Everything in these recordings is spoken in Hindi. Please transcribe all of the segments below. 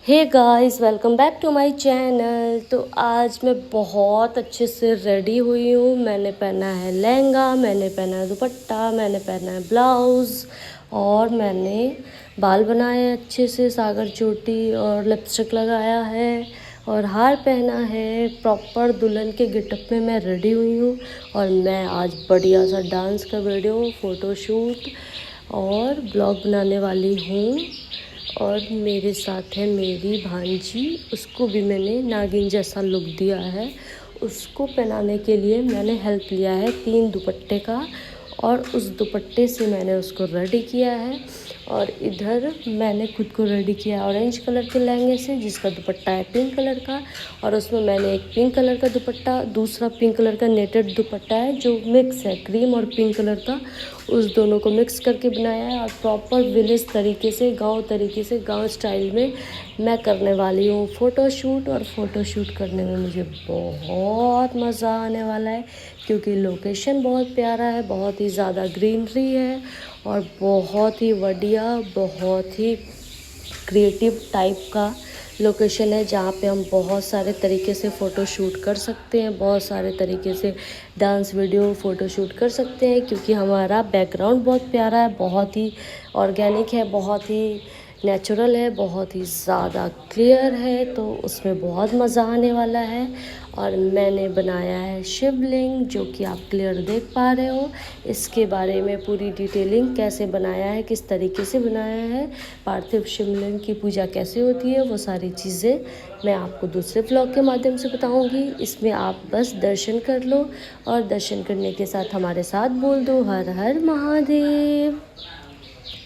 Hey guys, welcome back to my channel. तो आज मैं बहुत अच्छे से रेडी हुई हूँ। मैंने पहना है लहंगा, मैंने पहना है दुपट्टा, मैंने पहना है ब्लाउज़ और मैंने बाल बनाए हैं अच्छे से, सागर चोटी और लिपस्टिक लगाया है और हार पहना है। प्रॉपर दुल्हन के गेटअप में मैं रेडी हुई हूँ और मैं आज बढ़िया सा डांस का वीडियो, फ़ोटोशूट और ब्लॉग बनाने वाली हूँ। और मेरे साथ है मेरी भांजी, उसको भी मैंने नागिन जैसा लुक दिया है। उसको पहनाने के लिए मैंने हेल्प लिया है 3 दुपट्टे का और उस दुपट्टे से मैंने उसको रेडी किया है। और इधर मैंने खुद को रेडी किया ऑरेंज कलर के लहंगे से, जिसका दुपट्टा है पिंक कलर का और उसमें मैंने एक पिंक कलर का दुपट्टा, दूसरा पिंक कलर का नेटेड दुपट्टा है जो मिक्स है क्रीम और पिंक कलर का, उस दोनों को मिक्स करके बनाया है। और प्रॉपर विलेज तरीके से, गांव तरीके से, गांव स्टाइल में मैं करने वाली हूँ फ़ोटोशूट। और फ़ोटोशूट करने में मुझे बहुत मज़ा आने वाला है क्योंकि लोकेशन बहुत प्यारा है, बहुत ही ज़्यादा ग्रीनरी है और बहुत ही बढ़िया, बहुत ही क्रिएटिव टाइप का लोकेशन है जहाँ पे हम बहुत सारे तरीके से फ़ोटो शूट कर सकते हैं, बहुत सारे तरीके से डांस वीडियो फ़ोटो शूट कर सकते हैं क्योंकि हमारा बैकग्राउंड बहुत प्यारा है, बहुत ही ऑर्गेनिक है, बहुत ही नेचुरल है, बहुत ही ज़्यादा क्लियर है। तो उसमें बहुत मज़ा आने वाला है। और मैंने बनाया है शिवलिंग, जो कि आप क्लियर देख पा रहे हो। इसके बारे में पूरी डिटेलिंग कैसे बनाया है, किस तरीके से बनाया है, पार्थिव शिवलिंग की पूजा कैसे होती है, वो सारी चीज़ें मैं आपको दूसरे ब्लॉग के माध्यम से बताऊंगी। इसमें आप बस दर्शन कर लो और दर्शन करने के साथ हमारे साथ बोल दो हर हर महादेव।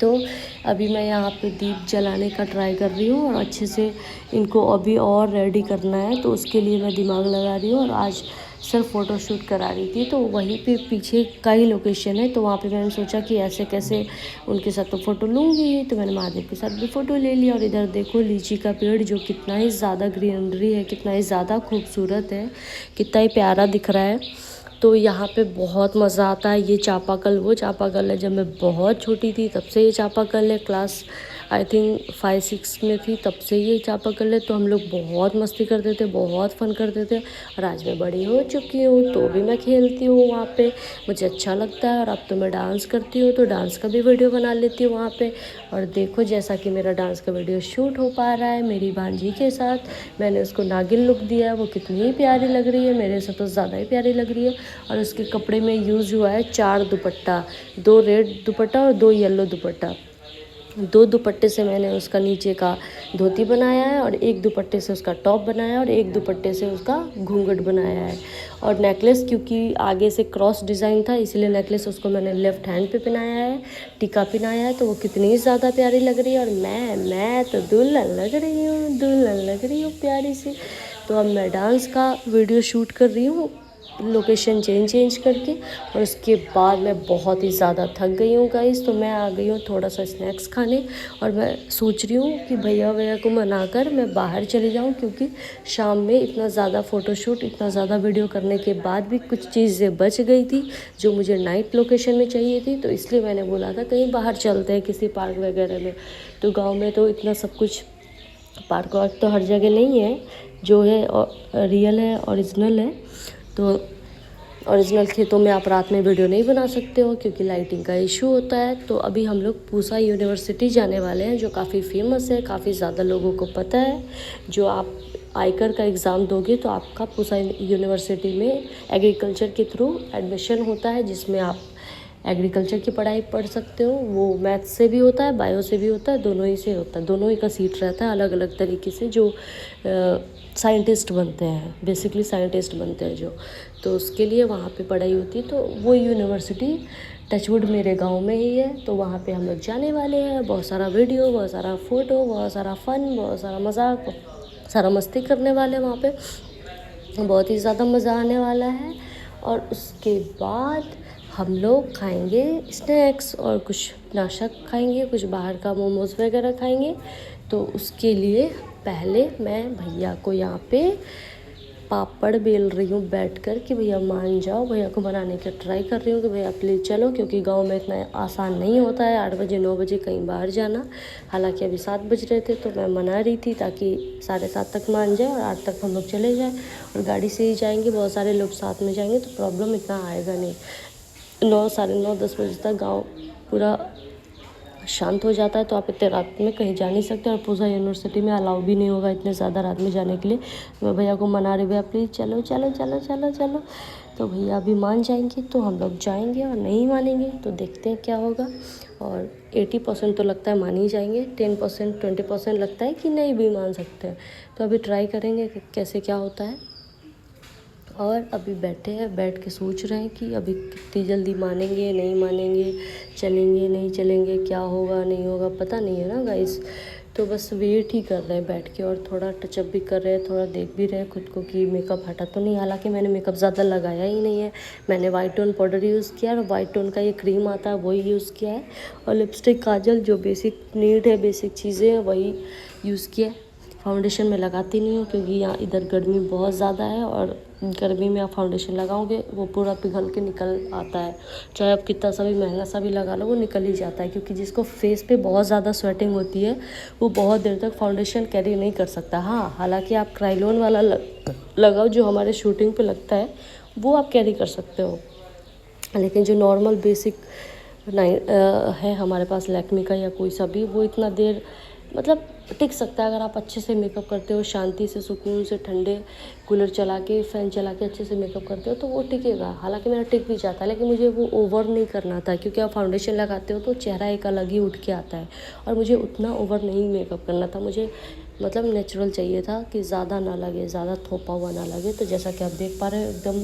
तो अभी मैं यहाँ पे दीप जलाने का ट्राई कर रही हूँ और अच्छे से इनको अभी और रेडी करना है, तो उसके लिए मैं दिमाग लगा रही हूँ। और आज सिर्फ फ़ोटो शूट करा रही थी, तो वहीं पे पीछे का ही लोकेशन है, तो वहाँ पे मैंने सोचा कि ऐसे कैसे उनके साथ तो फ़ोटो लूँगी, तो मैंने महादेव के साथ भी फ़ोटो ले लिया। और इधर देखो लीची का पेड़ जो कितना ही ज़्यादा ग्रीनरी है, कितना ही ज़्यादा खूबसूरत है, कितना ही प्यारा दिख रहा है। तो यहाँ पे बहुत मज़ा आता है। ये चापाकल वो चापाकल है, जब मैं बहुत छोटी थी तब से ये चापाकल है, क्लास आई थिंक 5-6 में थी तब से ये चापाकल है। तो हम लोग बहुत मस्ती करते थे, बहुत फ़न करते थे। और आज मैं बड़ी हो चुकी हूँ तो भी मैं खेलती हूँ वहाँ पे, मुझे अच्छा लगता है। और अब तो मैं डांस करती हूँ, तो डांस का भी वीडियो बना लेती हूँ वहाँ पे। और देखो जैसा कि मेरा डांस का वीडियो शूट हो पा रहा है मेरी भांजी के साथ, मैंने उसको नागिन लुक दिया है, वो कितनी ही प्यारी लग रही है, मेरे से तो ज़्यादा ही प्यारी लग रही है। और उसके कपड़े में यूज़ हुआ है 4 दुपट्टा, 2 रेड दुपट्टा और 2 येलो दुपट्टा। 2 दुपट्टे से मैंने उसका नीचे का धोती बनाया है और 1 दुपट्टे से उसका टॉप बनाया है और 1 दुपट्टे से उसका घूंघट बनाया है। और नेकलेस, क्योंकि आगे से क्रॉस डिज़ाइन था इसलिए नेकलेस उसको मैंने लेफ़्ट हैंड पे पहनाया है, टीका पहनाया है। तो वो कितनी ज़्यादा प्यारी लग रही है और मैं तो दुल्हन लग रही हूँ, दुल्हन लग रही हूँ प्यारी सी। तो अब मैं डांस का वीडियो शूट कर रही हूँ लोकेशन चेंज करके। और उसके बाद मैं बहुत ही ज़्यादा थक गई हूँ गाइस, तो मैं आ गई हूँ थोड़ा सा स्नैक्स खाने। और मैं सोच रही हूँ कि भैया को मनाकर मैं बाहर चली जाऊँ, क्योंकि शाम में इतना ज़्यादा फ़ोटोशूट, इतना ज़्यादा वीडियो करने के बाद भी कुछ चीज़ें बच गई थी जो मुझे नाइट लोकेशन में चाहिए थी। तो इसलिए मैंने बोला था कहीं बाहर चलते हैं किसी पार्क वगैरह में। तो गाँव में तो इतना सब कुछ, पार्क वार्क तो हर जगह नहीं है, जो है रियल है, ओरिजिनल है। तो ओरिजिनल खेतों में आप रात में वीडियो नहीं बना सकते हो क्योंकि लाइटिंग का इशू होता है। तो अभी हम लोग पूसा यूनिवर्सिटी जाने वाले हैं, जो काफ़ी फेमस है, काफ़ी ज़्यादा लोगों को पता है। जो आप आयकर का एग्ज़ाम दोगे तो आपका पूसा यूनिवर्सिटी में एग्रीकल्चर के थ्रू एडमिशन होता है, जिसमें आप एग्रीकल्चर की पढ़ाई पढ़ सकते हो। वो मैथ्स से भी होता है, बायो से भी होता है, दोनों ही से होता है, दोनों ही का सीट रहता है अलग अलग तरीके से। जो साइंटिस्ट बनते हैं, बेसिकली साइंटिस्ट बनते हैं जो, तो उसके लिए वहाँ पे पढ़ाई होती है। तो वो यूनिवर्सिटी टचवुड मेरे गांव में ही है, तो वहाँ पे हम लोग जाने वाले हैं। बहुत सारा वीडियो, बहुत सारा फ़ोटो, बहुत सारा फ़न, बहुत सारा मज़ाक, सारा मस्ती करने वाले हैं वहाँ पे, बहुत ही ज़्यादा मज़ा आने वाला है। और उसके बाद हम लोग खाएंगे स्नैक्स और कुछ नाश्ता खाएंगे, कुछ बाहर का मोमोज़ वगैरह खाएंगे। तो उसके लिए पहले मैं भैया को यहाँ पे पापड़ बेल रही हूँ बैठकर कि भैया मान जाओ, भैया को बनाने की ट्राई कर रही हूँ कि भैया प्लीज़ चलो, क्योंकि गांव में इतना आसान नहीं होता है 8 बजे 9 बजे कहीं बाहर जाना। हालांकि अभी 7 बज रहे थे तो मैं मना रही थी ताकि 7:30 तक मान जाए और 8 तक हम लोग चले जाएँ, और गाड़ी से ही जाएंगे, बहुत सारे लोग साथ में जाएंगे तो प्रॉब्लम इतना आएगा नहीं। 9 साढ़े 9 10 बजे तक गाँव पूरा शांत हो जाता है, तो आप इतने रात में कहीं जा नहीं सकते, और पूजा यूनिवर्सिटी में अलाउ भी नहीं होगा इतने ज़्यादा रात में जाने के लिए। मैं भैया को मना रही, भैया प्लीज़ चलो चलो चलो चलो चलो। तो भैया अभी मान जाएंगे तो हम लोग जाएंगे, और नहीं मानेंगे तो देखते हैं क्या होगा। और 80% तो लगता है मान ही जाएंगे, 10% 20% लगता है कि नहीं भी मान सकते हैं। तो अभी ट्राई करेंगे कि कैसे क्या होता है। और अभी बैठे हैं, बैठ के सोच रहे हैं कि अभी कितनी जल्दी मानेंगे नहीं मानेंगे, चलेंगे नहीं चलेंगे, क्या होगा नहीं होगा पता नहीं है ना गाइस। तो बस वेट ही कर रहे हैं बैठ के, और थोड़ा टचअप भी कर रहे हैं, थोड़ा देख भी रहे हैं खुद को कि मेकअप हटा तो नहीं। हालांकि मैंने मेकअप ज़्यादा लगाया ही नहीं है, मैंने वाइट टोन पाउडर यूज़ किया है और वाइट टोन का ये क्रीम आता है वही यूज़ किया है, और लिपस्टिक काजल जो बेसिक नीड है, बेसिक चीज़ें हैं वही यूज़ किया है। फाउंडेशन में लगाती नहीं हूँ क्योंकि यहाँ इधर गर्मी बहुत ज़्यादा है, और गर्मी में आप फाउंडेशन लगाओगे वो पूरा पिघल के निकल आता है। चाहे आप कितना सा भी महंगा सा भी लगा लो वो निकल ही जाता है, क्योंकि जिसको फेस पे बहुत ज़्यादा स्वेटिंग होती है वो बहुत देर तक फाउंडेशन कैरी नहीं कर सकता। हाँ, हालांकि आप क्राइलोन वाला लगाओ जो हमारे शूटिंग पे लगता है वो आप कैरी कर सकते हो, लेकिन जो नॉर्मल बेसिक है हमारे पास लैक्मे का या कोई सा भी, वो इतना देर मतलब टिक सकता है अगर आप अच्छे से मेकअप करते हो, शांति से सुकून से, ठंडे कूलर चला के फ़ैन चला के अच्छे से मेकअप करते हो तो वो टिकेगा। हालांकि मेरा टिक भी जाता है, लेकिन मुझे वो ओवर नहीं करना था, क्योंकि आप फाउंडेशन लगाते हो तो चेहरा एक अलग ही उठ के आता है, और मुझे उतना ओवर नहीं मेकअप करना था। मुझे मतलब नेचुरल चाहिए था कि ज़्यादा ना लगे, ज़्यादा थोपा हुआ ना लगे। तो जैसा कि आप देख पा रहे हो एकदम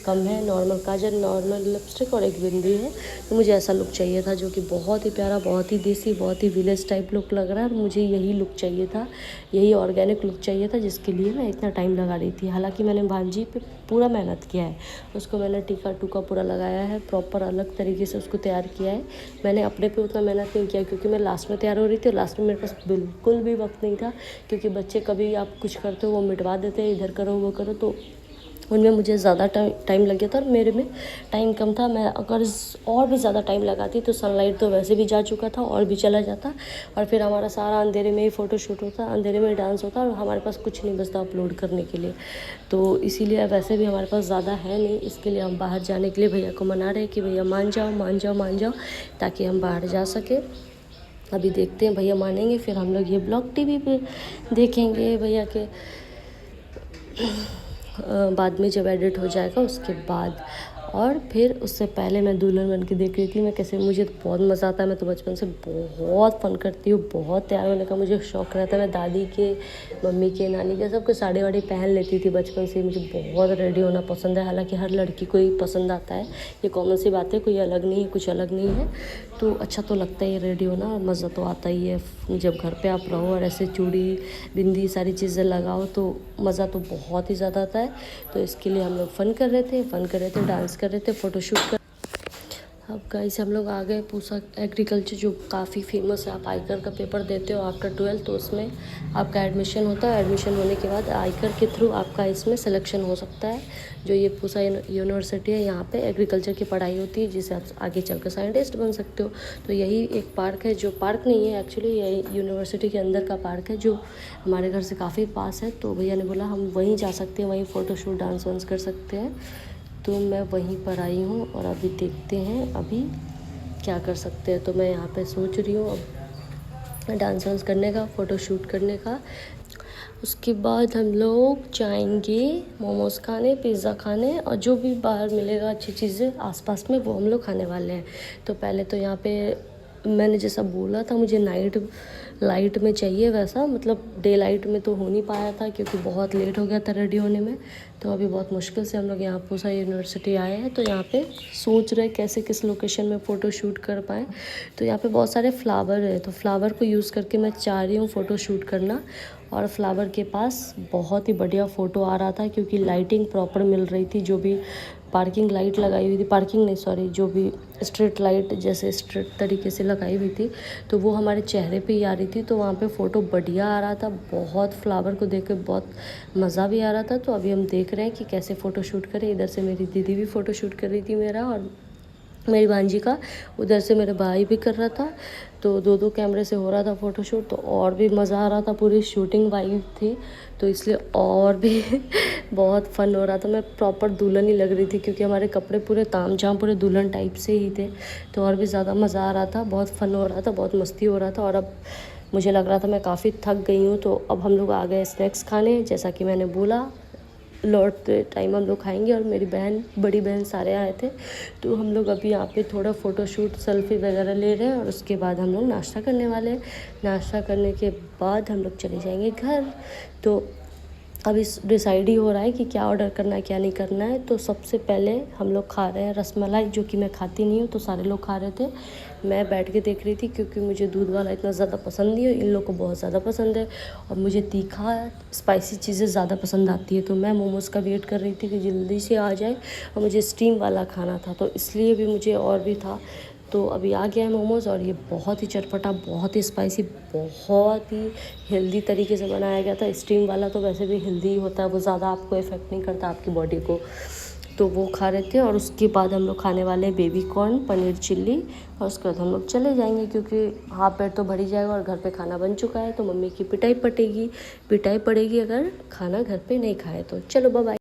कम है, नॉर्मल काजल, नॉर्मल लिपस्टिक और एक बिंदी है। तो मुझे ऐसा लुक चाहिए था जो कि बहुत ही प्यारा, बहुत ही देसी, बहुत ही विलेज टाइप लुक लग रहा है, और मुझे यही लुक चाहिए था, यही ऑर्गेनिक लुक चाहिए था, जिसके लिए मैं इतना टाइम लगा रही थी। हालांकि मैंने भांजी पे पूरा मेहनत किया है, उसको मैंने टीका टूका पूरा लगाया है, प्रॉपर अलग तरीके से उसको तैयार किया है। मैंने अपने पे उतना मेहनत नहीं किया क्योंकि मैं लास्ट में तैयार हो रही थी, और लास्ट में मेरे पास बिल्कुल भी वक्त नहीं था, क्योंकि बच्चे कभी आप कुछ करते हो वो मिटवा देते हैं, इधर करो वो करो, तो उनमें मुझे ज़्यादा टाइम लग गया था, और मेरे में टाइम कम था। मैं अगर और भी ज़्यादा टाइम लगाती तो सनलाइट तो वैसे भी जा चुका था और भी चला जाता, और फिर हमारा सारा अंधेरे में ही फ़ोटोशूट होता, अंधेरे में ही डांस होता, और हमारे पास कुछ नहीं बचता अपलोड करने के लिए। तो इसीलिए वैसे भी हमारे पास ज़्यादा है नहीं, इसके लिए हम बाहर जाने के लिए भैया को मना रहे कि भैया मान जाओ मान जाओ मान जाओ, ताकि हम बाहर जा सकें। अभी देखते हैं भैया मानेंगे, फिर हम लोग ये ब्लॉग टीवी पे देखेंगे भैया के बाद में, जब एडिट हो जाएगा उसके बाद। और फिर उससे पहले मैं दुल्हन बन के देख रही थी मैं कैसे, मुझे तो बहुत मज़ा आता है, मैं तो बचपन से बहुत फ़न करती हूँ, बहुत तैयार होने का मुझे शौक़ रहता है। मैं दादी के, मम्मी के, नानी के सबके साड़ी वाड़ी पहन लेती थी बचपन से, मुझे बहुत रेडी होना पसंद है। हालांकि हर लड़की को ही पसंद आता है, ये कॉमन सी बात है, कोई अलग नहीं है, कुछ अलग नहीं है। तो अच्छा तो लगता है ये रेडी होना, और मज़ा तो आता ही है जब घर पे आप रहो और ऐसे चूड़ी बिंदी सारी चीज़ें लगाओ तो मज़ा तो बहुत ही ज़्यादा आता है। तो इसके लिए हम लोग फ़न कर रहे थे, डांस कर रहे थे, फ़ोटोशूट कर। अब गाइस हम लोग आ गए पूसा एग्रीकल्चर, जो काफ़ी फेमस है। आप आयकर का पेपर देते हो आफ्टर 12, तो उसमें आपका एडमिशन होता है। एडमिशन होने के बाद आयकर के थ्रू आपका इसमें सिलेक्शन हो सकता है। जो ये पूसा यूनिवर्सिटी है, यहाँ पे एग्रीकल्चर की पढ़ाई होती है, जिससे आप आगे चलकर साइंटिस्ट बन सकते हो। तो यही एक पार्क है, जो पार्क नहीं है एक्चुअली, यही यूनिवर्सिटी के अंदर का पार्क है, जो हमारे घर से काफ़ी पास है। तो भैया ने बोला हम वहीं जा सकते हैं, वहीं फ़ोटोशूट डांस वांस कर सकते हैं। तो मैं वहीं पर आई हूँ, और अभी देखते हैं अभी क्या कर सकते हैं। तो मैं यहाँ पे सोच रही हूँ अब डांस वांस करने का, फ़ोटोशूट करने का। उसके बाद हम लोग जाएंगे मोमोज़ खाने, पिज़्ज़ा खाने, और जो भी बाहर मिलेगा अच्छी चीज़ें आसपास में वो हम लोग खाने वाले हैं। तो पहले तो यहाँ पे मैंने जैसा बोला था मुझे नाइट लाइट में चाहिए, वैसा मतलब डे लाइट में तो हो नहीं पाया था क्योंकि बहुत लेट हो गया था रेडी होने में। तो अभी बहुत मुश्किल से हम लोग यहाँ पूसा यूनिवर्सिटी आए हैं। तो यहाँ पे सोच रहे कैसे किस लोकेशन में फ़ोटो शूट कर पाएँ। तो यहाँ पे बहुत सारे फ्लावर है, तो फ्लावर को यूज़ करके मैं चाह रही हूँ फ़ोटो शूट करना। और फ्लावर के पास बहुत ही बढ़िया फ़ोटो आ रहा था क्योंकि लाइटिंग प्रॉपर मिल रही थी। जो भी पार्किंग लाइट लगाई हुई थी, पार्किंग नहीं सॉरी, जो भी स्ट्रीट लाइट जैसे स्ट्रीट तरीके से लगाई हुई थी, तो वो हमारे चेहरे पे ही आ रही गई थी तो वहाँ पे फ़ोटो बढ़िया आ रहा था, बहुत फ्लावर को देख के बहुत मज़ा भी आ रहा था। तो अभी हम देख रहे हैं कि कैसे फ़ोटो शूट करें। इधर से मेरी दीदी भी फ़ोटो शूट कर रही थी मेरा और मेरी भांजी का, उधर से मेरा भाई भी कर रहा था। तो दो दो कैमरे से हो रहा था फ़ोटोशूट, तो और भी मज़ा आ रहा था, पूरी शूटिंग वाइब थी तो इसलिए और भी बहुत फ़न हो रहा था। मैं प्रॉपर दुल्हन ही लग रही थी क्योंकि हमारे कपड़े पूरे तामझाम पूरे दुल्हन टाइप से ही थे, तो और भी ज़्यादा मज़ा आ रहा था, बहुत फ़न हो रहा था, बहुत मस्ती हो रहा था। और अब मुझे लग रहा था मैं काफ़ी थक गई हूँ, तो अब हम लोग आ गए स्नैक्स खाने। जैसा कि मैंने बोला लौटते टाइम हम लोग खाएंगे, और मेरी बहन बड़ी बहन सारे आए थे, तो हम लोग अभी यहाँ पे थोड़ा फ़ोटोशूट सेल्फी वगैरह ले रहे हैं और उसके बाद हम लोग नाश्ता करने वाले हैं। नाश्ता करने के बाद हम लोग चले जाएंगे घर। तो अभी डिसाइड ही हो रहा है कि क्या ऑर्डर करना है क्या नहीं करना है। तो सबसे पहले हम लोग खा रहे हैं रसमलाई, जो कि मैं खाती नहीं हूँ, तो सारे लोग खा रहे थे, मैं बैठ के देख रही थी क्योंकि मुझे दूध वाला इतना ज़्यादा पसंद नहीं है, इन लोग को बहुत ज़्यादा पसंद है और मुझे तीखा स्पाइसी चीज़ें ज़्यादा पसंद आती है। तो मैं मोमोज़ का वेट कर रही थी कि जल्दी से आ जाए, और मुझे स्टीम वाला खाना था तो इसलिए भी मुझे और भी था। तो अभी आ गया है मोमोज़, और ये बहुत ही चटपटा, बहुत ही स्पाइसी, बहुत ही हेल्दी तरीके से बनाया गया था। स्टीम वाला तो वैसे भी हेल्दी ही होता है, वो ज़्यादा आपको इफ़ेक्ट नहीं करता आपकी बॉडी को, तो वो खा रहे थे। और उसके बाद हम लोग खाने वाले बेबी कॉर्न पनीर चिल्ली, और उसके बाद हम लोग चले जाएंगे क्योंकि हाफ पेट तो भर ही जाएगा और घर पे खाना बन चुका है। तो मम्मी की पिटाई पड़ेगी अगर खाना घर पे नहीं खाए तो। चलो बाय बाय।